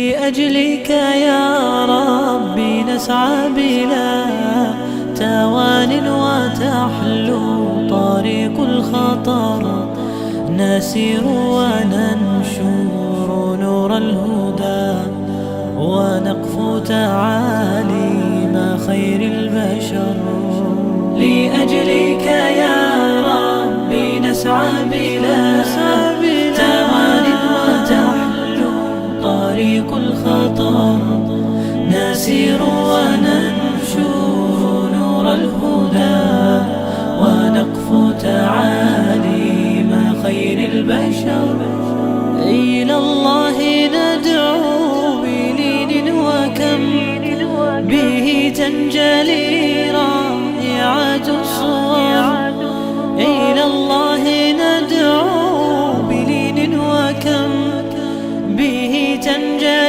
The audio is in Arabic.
لأجلك يا ربي نسعى بلا توان وتحلو طريق الخطر، نسير وننشر نور الهدى، ونقفو تعاليم خير البشر. لأجلك يا ربي نسعى بلا توان وتحلو طريق الخطر، نسير وننشر نور الهدى، ونقفو تعاليم خير البشر. إلى الله ندعو بلين وكم به تنجلي